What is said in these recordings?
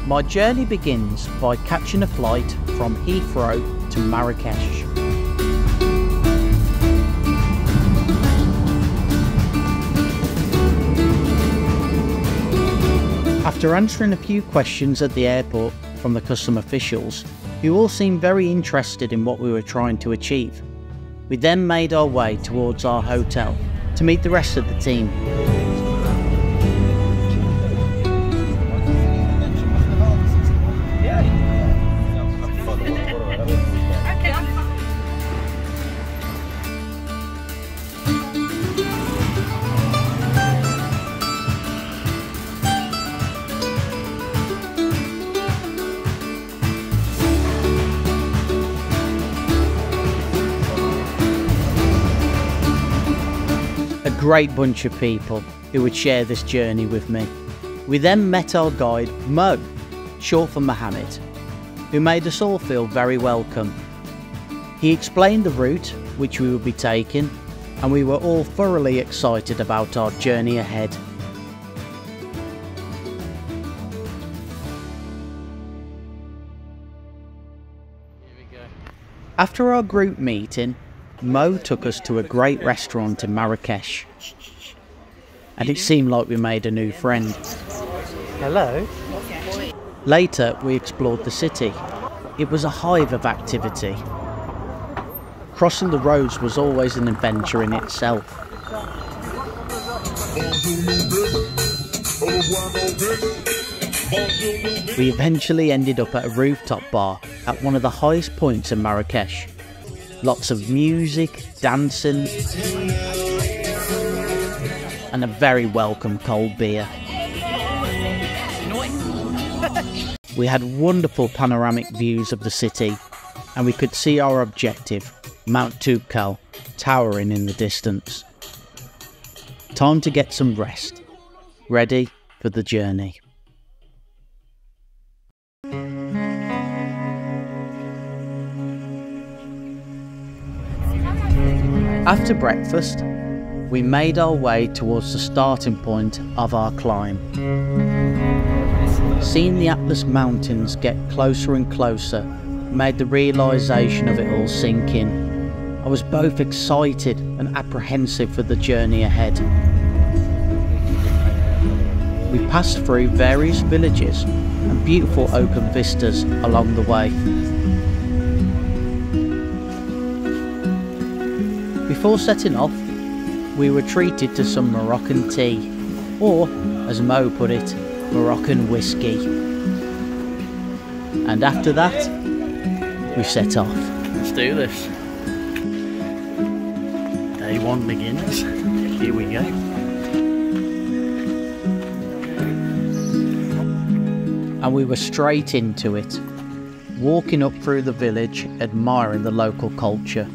My journey begins by catching a flight from Heathrow to Marrakesh. After answering a few questions at the airport from the custom officials, who all seemed very interested in what we were trying to achieve, we then made our way towards our hotel to meet the rest of the team. A great bunch of people who would share this journey with me. We then met our guide Mo, short for Mohammed, who made us all feel very welcome. He explained the route which we would be taking, and we were all thoroughly excited about our journey ahead. After our group meeting, Mo took us to a great restaurant in Marrakesh, and it seemed like we made a new friend. Hello. Later, we explored the city. It was a hive of activity. Crossing the roads was always an adventure in itself. We eventually ended up at a rooftop bar at one of the highest points in Marrakesh. Lots of music, dancing, and a very welcome cold beer. We had wonderful panoramic views of the city, and we could see our objective, Mount Toubkal, towering in the distance. Time to get some rest, ready for the journey. After breakfast, we made our way towards the starting point of our climb. Seeing the Atlas Mountains get closer and closer made the realisation of it all sink in. I was both excited and apprehensive for the journey ahead. We passed through various villages and beautiful open vistas along the way. Before setting off, we were treated to some Moroccan tea, or, as Mo put it, Moroccan whiskey. And after that, we set off. Let's do this. Day one begins. Here we go. And we were straight into it, walking up through the village, admiring the local culture.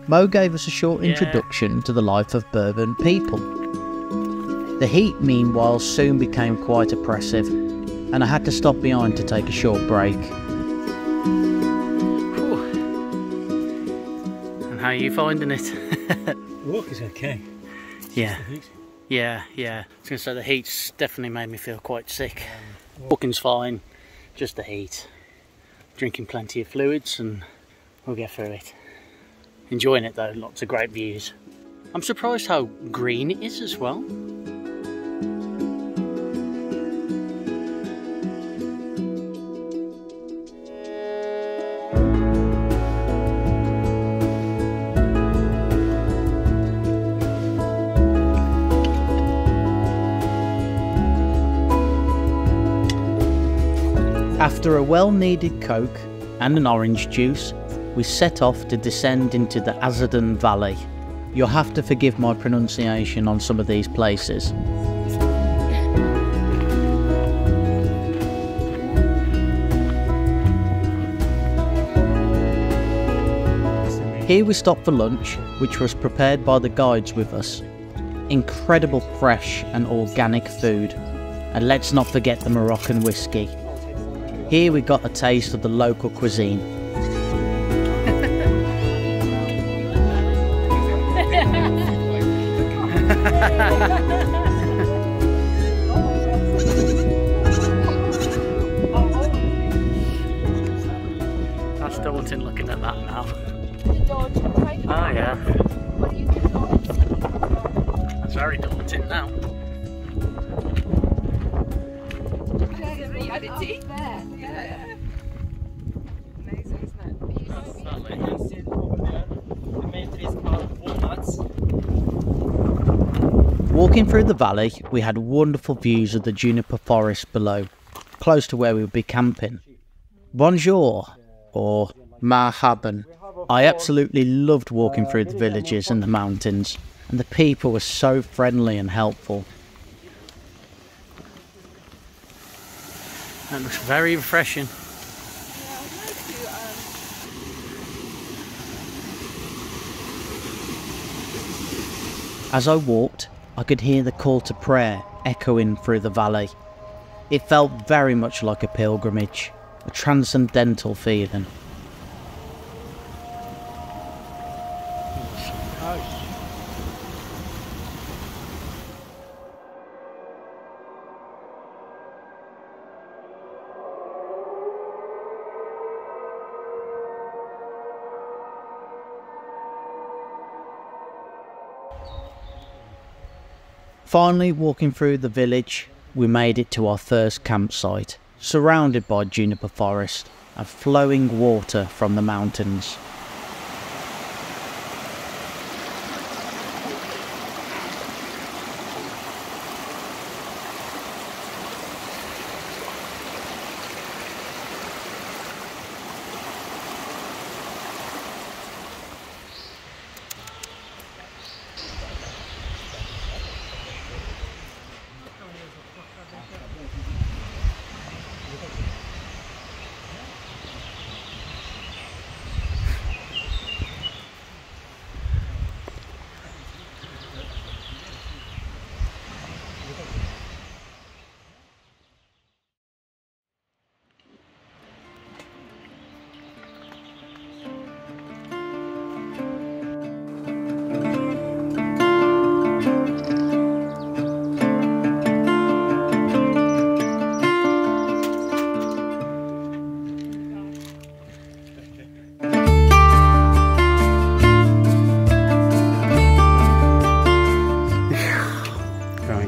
Mo gave us a short introduction to the life of Berber people. The heat, meanwhile, soon became quite oppressive, and I had to stop behind to take a short break. Whew. And how are you finding it? The walk is okay. Yeah. Yeah. I was going to say the heat's definitely made me feel quite sick. Walking's fine, just the heat. Drinking plenty of fluids and we'll get through it. Enjoying it though, lots of great views. I'm surprised how green it is as well. After a well-needed Coke and an orange juice, we set off to descend into the Azadan Valley. You'll have to forgive my pronunciation on some of these places. Here we stopped for lunch, which was prepared by the guides with us. Incredible fresh and organic food. And let's not forget the Moroccan whiskey. Here we got a taste of the local cuisine. map now. Oh yeah. That's very daunting now. Reality. Yeah. Amazing, isn't it? You can see it over there. The main tree is called walnuts. Walking through the valley, we had wonderful views of the juniper forest below, close to where we would be camping. Bonjour, or marhaban. I absolutely loved walking through the villages and the mountains, and the people were so friendly and helpful. That looks very refreshing. As I walked, I could hear the call to prayer echoing through the valley. It felt very much like a pilgrimage, a transcendental feeling. Finally, walking through the village, we made it to our first campsite, surrounded by juniper forest and flowing water from the mountains.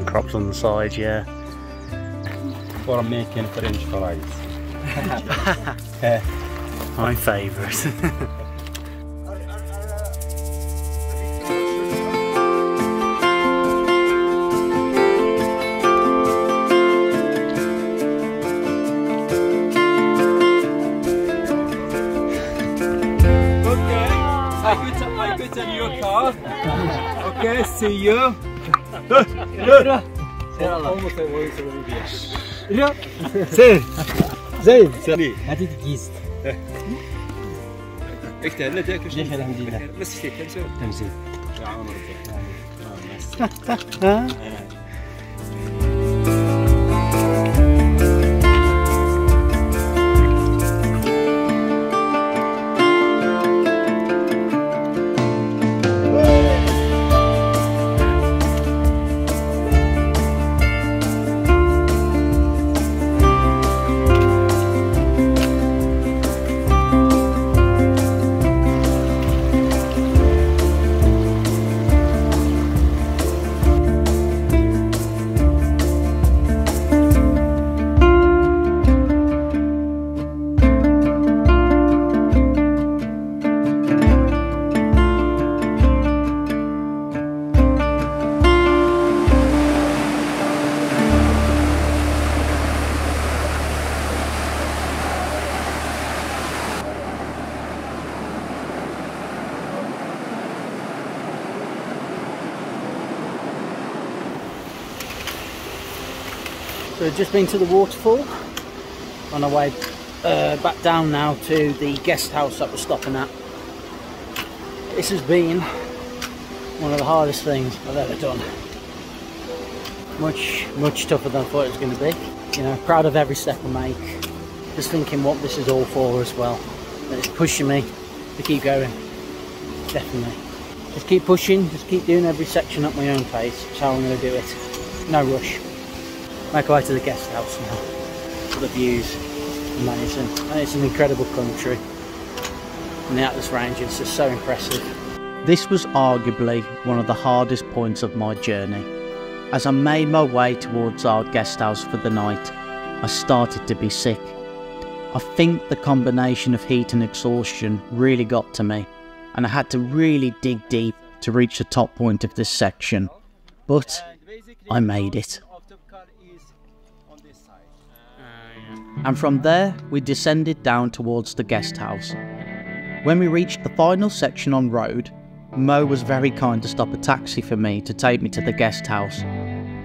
Crops on the side, yeah. For making French fries. My favourite. I go to your car. Okay, see you. زين زين هذه الكيس اكتب لا تاكل شيء الحمد لله بس فيك تمزين يا عمرك So we've just been to the waterfall, on our way back down now to the guest house that we're stopping at. This has been one of the hardest things I've ever done. Much tougher than I thought it was going to be. You know, proud of every step I make. Just thinking what this is all for as well. And it's pushing me to keep going. Definitely. Just keep pushing, just keep doing every section at my own pace. That's how I'm going to do it. No rush. Make our way to the guest house now. The views, amazing. And it's an incredible country. and the Atlas Ranges is just so impressive. This was arguably one of the hardest points of my journey. As I made my way towards our guest house for the night, I started to be sick. I think the combination of heat and exhaustion really got to me, and I had to really dig deep to reach the top point of this section. But I made it. And from there, we descended down towards the guest house. When we reached the final section on road, Mo was very kind to stop a taxi for me to take me to the guest house.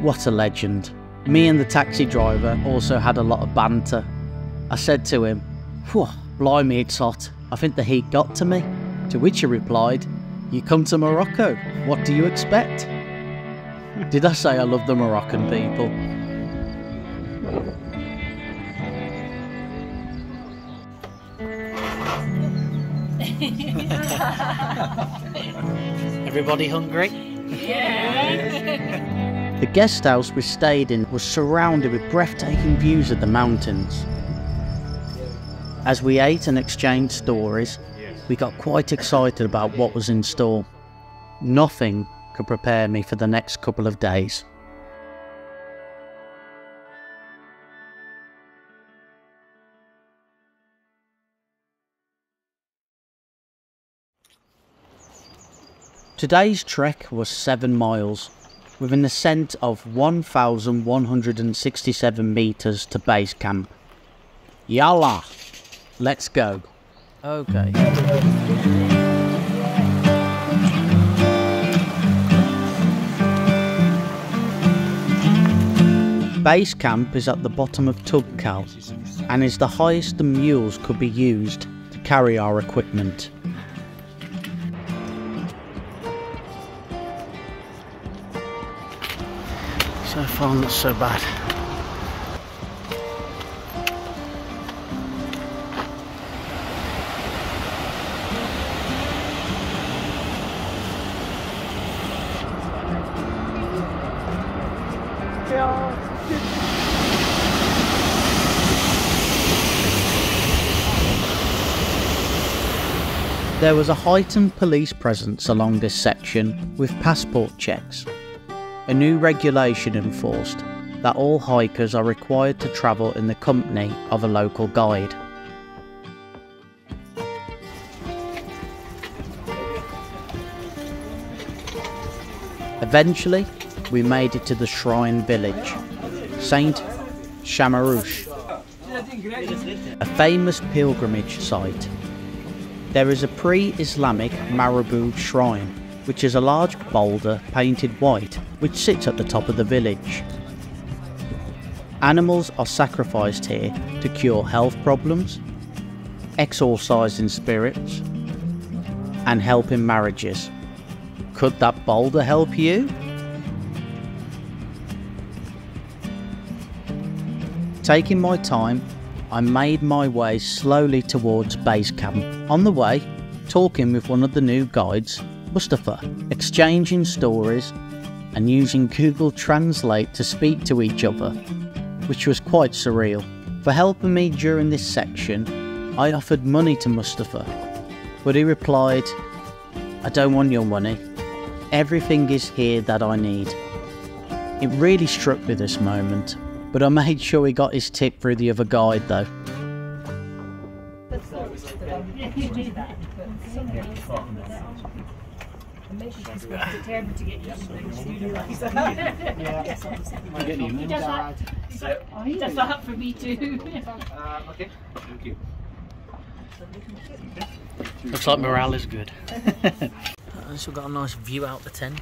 What a legend. Me and the taxi driver also had a lot of banter. I said to him, "Whew, blimey, it's hot. I think the heat got to me." To which he replied, "You come to Morocco, what do you expect?" Did I say I love the Moroccan people? Everybody hungry? The guest house we stayed in was surrounded with breathtaking views of the mountains. As we ate and exchanged stories, we got quite excited about what was in store. Nothing could prepare me for the next couple of days. Today's trek was 7 miles, with an ascent of 1,167 metres to base camp. Yalla! Let's go. Okay. Base camp is at the bottom of Toubkal and is the highest the mules could be used to carry our equipment. So far not so bad. There was a heightened police presence along this section with passport checks. A new regulation enforced that all hikers are required to travel in the company of a local guide. Eventually, we made it to the shrine village, Saint Shamarouche, a famous pilgrimage site. There is a pre-Islamic Marabou shrine, which is a large boulder painted white which sits at the top of the village. Animals are sacrificed here to cure health problems, exorcising spirits, and help in marriages. Could that boulder help you? Taking my time, I made my way slowly towards base camp. On the way, talking with one of the new guides, Mustafa, exchanging stories and using Google Translate to speak to each other, which was quite surreal. For helping me during this section, I offered money to Mustafa, but he replied, "I don't want your money. Everything is here that I need." It really struck me this moment, but I made sure he got his tip through the other guide though. He does that for me too. Okay, thank you. Looks like morale is good. At least we've got a nice view out the tent.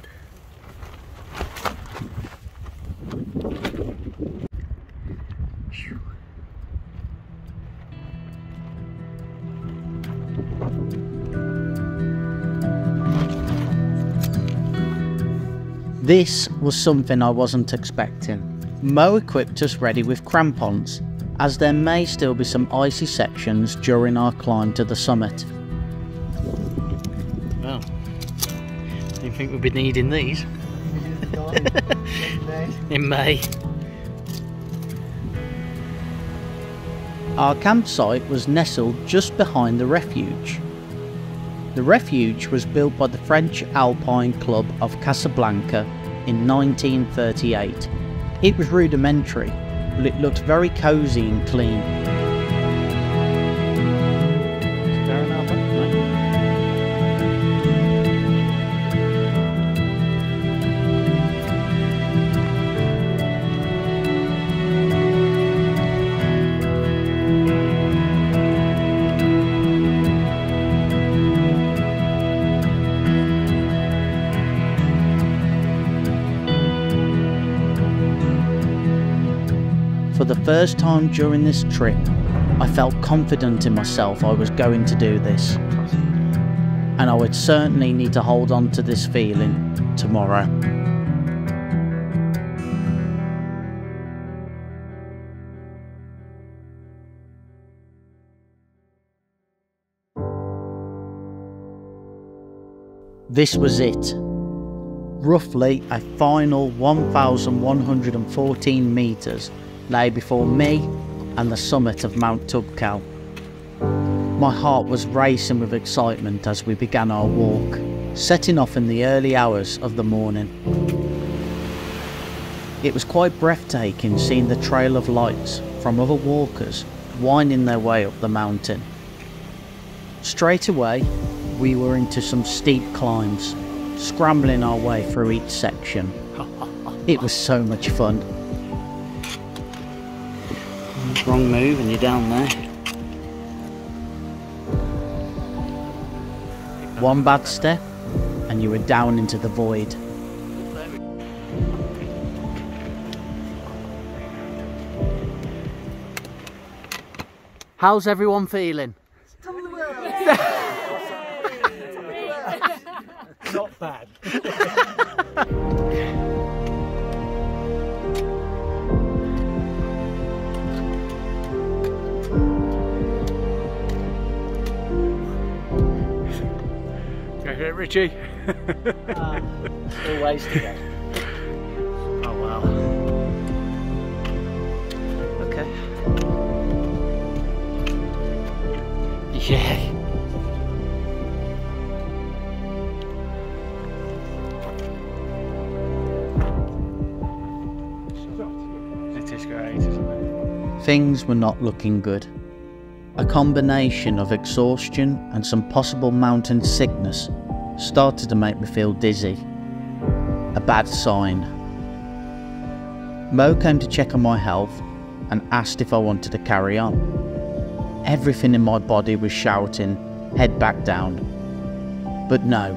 This was something I wasn't expecting. Mo equipped us ready with crampons, as there may still be some icy sections during our climb to the summit. Well, didn't think we'd be needing these in May. Our campsite was nestled just behind the refuge. The refuge was built by the French Alpine Club of Casablanca in 1938. It was rudimentary, but it looked very cosy and clean. For the first time during this trip, I felt confident in myself I was going to do this. And I would certainly need to hold on to this feeling tomorrow. This was it. Roughly a final 1,114 metres lay before me and the summit of Mount Toubkal. My heart was racing with excitement as we began our walk, setting off in the early hours of the morning. It was quite breathtaking seeing the trail of lights from other walkers winding their way up the mountain. Straight away, we were into some steep climbs, scrambling our way through each section. It was so much fun. Wrong move and you're down there. One bad step and you were down into the void. How's everyone feeling? Not bad. Okay, Richie. Still ways to go. Oh wow. Okay. Yeah. It is great, isn't it? Things were not looking good. A combination of exhaustion and some possible mountain sickness started to make me feel dizzy. A bad sign. Mo came to check on my health and asked if I wanted to carry on. Everything in my body was shouting, head back down. But no.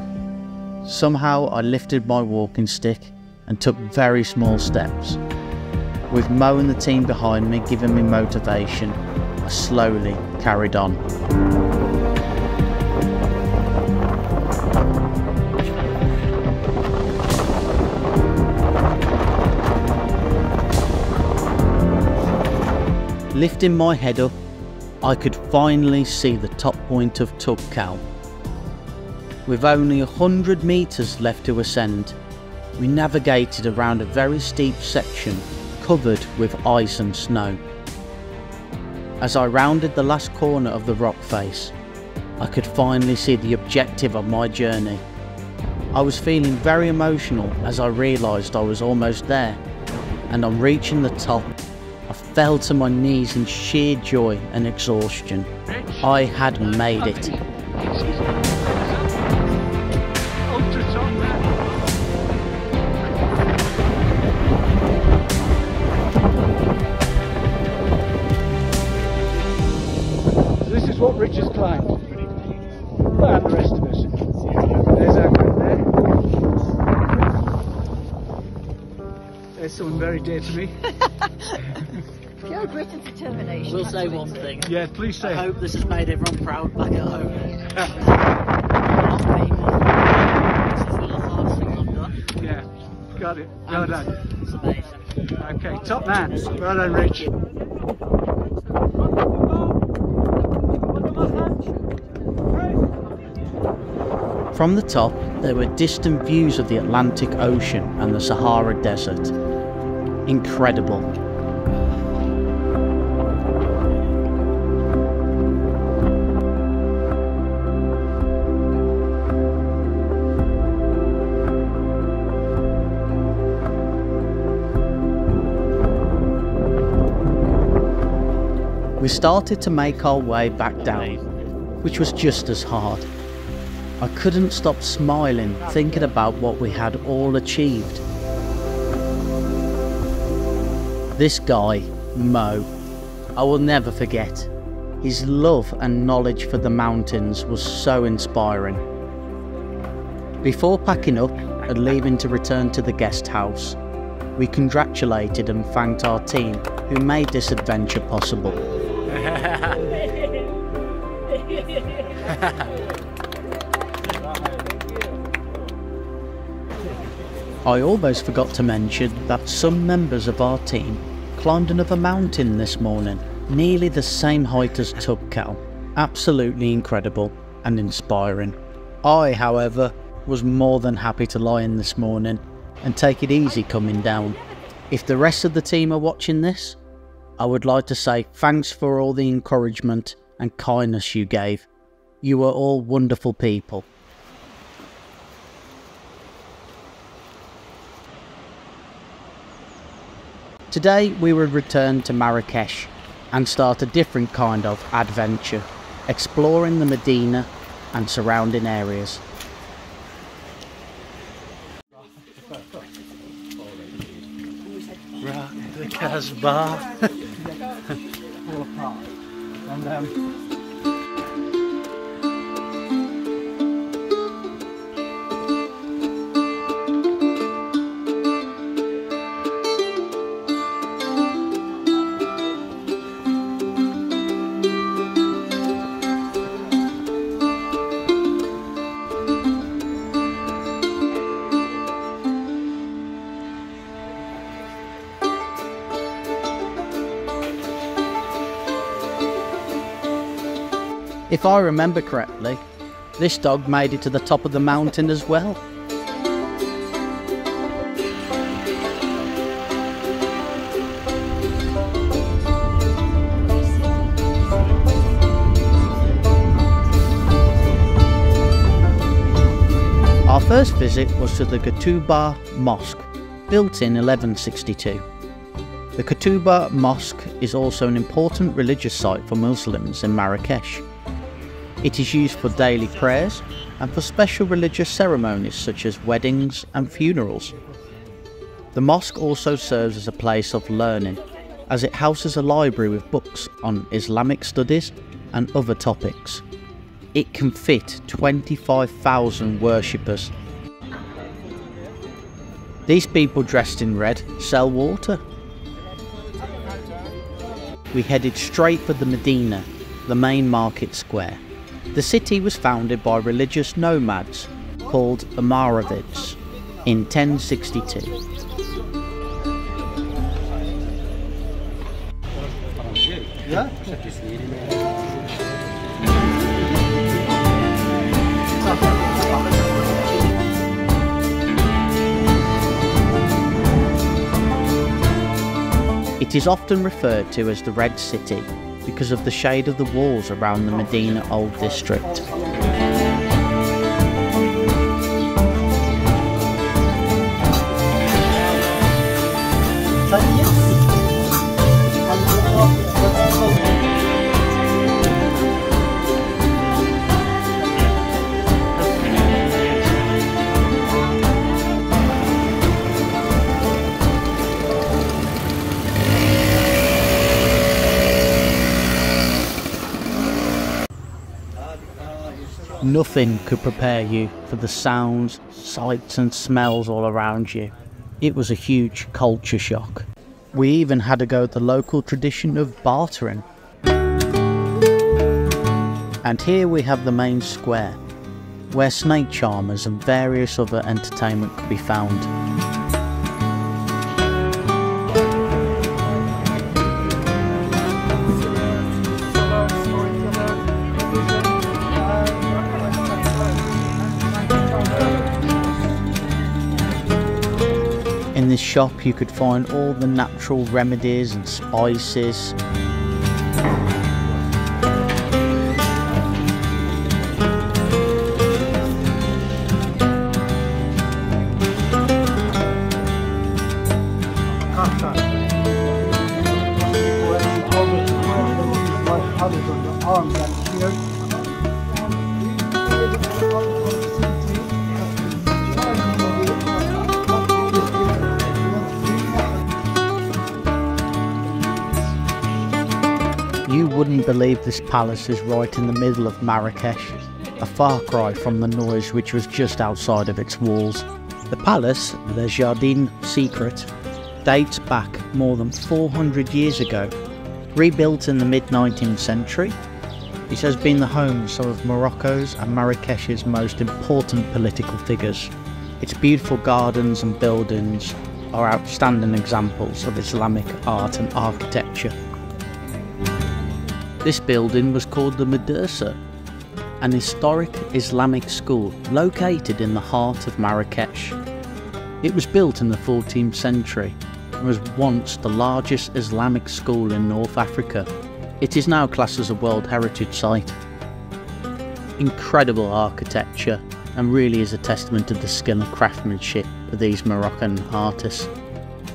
Somehow I lifted my walking stick and took very small steps. With Mo and the team behind me giving me motivation, I slowly carried on. Lifting my head up, I could finally see the top point of Toubkal. With only 100 metres left to ascend, we navigated around a very steep section covered with ice and snow. As I rounded the last corner of the rock face, I could finally see the objective of my journey. I was feeling very emotional as I realised I was almost there, and on reaching the top, I fell to my knees in sheer joy and exhaustion. I had made it. This is what Rich has climbed. And the rest of us. There's our group there. There's someone very dear to me. Pure grit and determination. We'll say one thing. Yeah, please say. I hope this has made everyone proud back at home. This is the hardest thing I've done. Yeah, got it. Well done. It's amazing. Okay, top man. Well done, Rich. From the top, there were distant views of the Atlantic Ocean and the Sahara Desert. Incredible. We started to make our way back down, which was just as hard. I couldn't stop smiling, thinking about what we had all achieved. This guy, Mo, I will never forget. His love and knowledge for the mountains was so inspiring. Before packing up and leaving to return to the guest house, we congratulated and thanked our team who made this adventure possible. I almost forgot to mention that some members of our team climbed another mountain this morning, nearly the same height as Toubkal. Absolutely incredible and inspiring. I, however, was more than happy to lie in this morning and take it easy coming down. If the rest of the team are watching this, I would like to say thanks for all the encouragement and kindness you gave. You are all wonderful people. Today we will return to Marrakesh and start a different kind of adventure, exploring the Medina and surrounding areas. The Casbah. If I remember correctly, this dog made it to the top of the mountain as well. Our first visit was to the Toubkal Mosque, built in 1162. The Toubkal Mosque is also an important religious site for Muslims in Marrakesh. It is used for daily prayers and for special religious ceremonies such as weddings and funerals. The mosque also serves as a place of learning, as it houses a library with books on Islamic studies and other topics. It can fit 25,000 worshippers. These people dressed in red sell water. We headed straight for the Medina, the main market square. The city was founded by religious nomads called the Marakesh in 1062. It is often referred to as the Red City because of the shade of the walls around the Medina Old District. Nothing could prepare you for the sounds, sights and smells all around you. It was a huge culture shock. We even had to go with the local tradition of bartering. And here we have the main square, where snake charmers and various other entertainment could be found. In this shop you could find all the natural remedies and spices. arms out here. You wouldn't believe this palace is right in the middle of Marrakesh, a far cry from the noise which was just outside of its walls. The palace, the Jardin Secret, dates back more than 400 years ago. Rebuilt in the mid-19th century, it has been the home of some of Morocco's and Marrakesh's most important political figures. Its beautiful gardens and buildings are outstanding examples of Islamic art and architecture. This building was called the Madrasa, an historic Islamic school located in the heart of Marrakesh. It was built in the 14th century and was once the largest Islamic school in North Africa. It is now classed as a World Heritage Site. Incredible architecture, and really is a testament to the skill and craftsmanship of these Moroccan artists.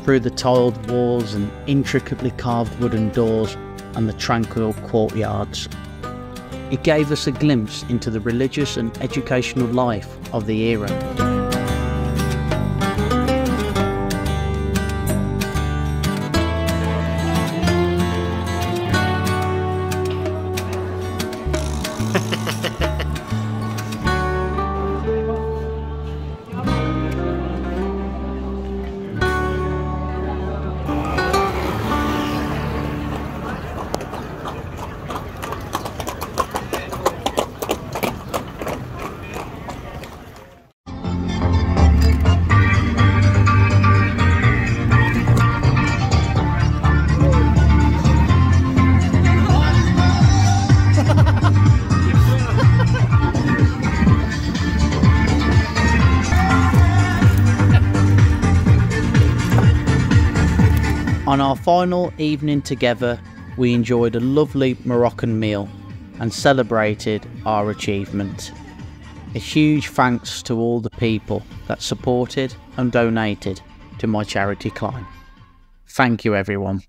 Through the tiled walls and intricately carved wooden doors and the tranquil courtyards, it gave us a glimpse into the religious and educational life of the era. On our final evening together, we enjoyed a lovely Moroccan meal and celebrated our achievement. A huge thanks to all the people that supported and donated to my charity climb. Thank you everyone.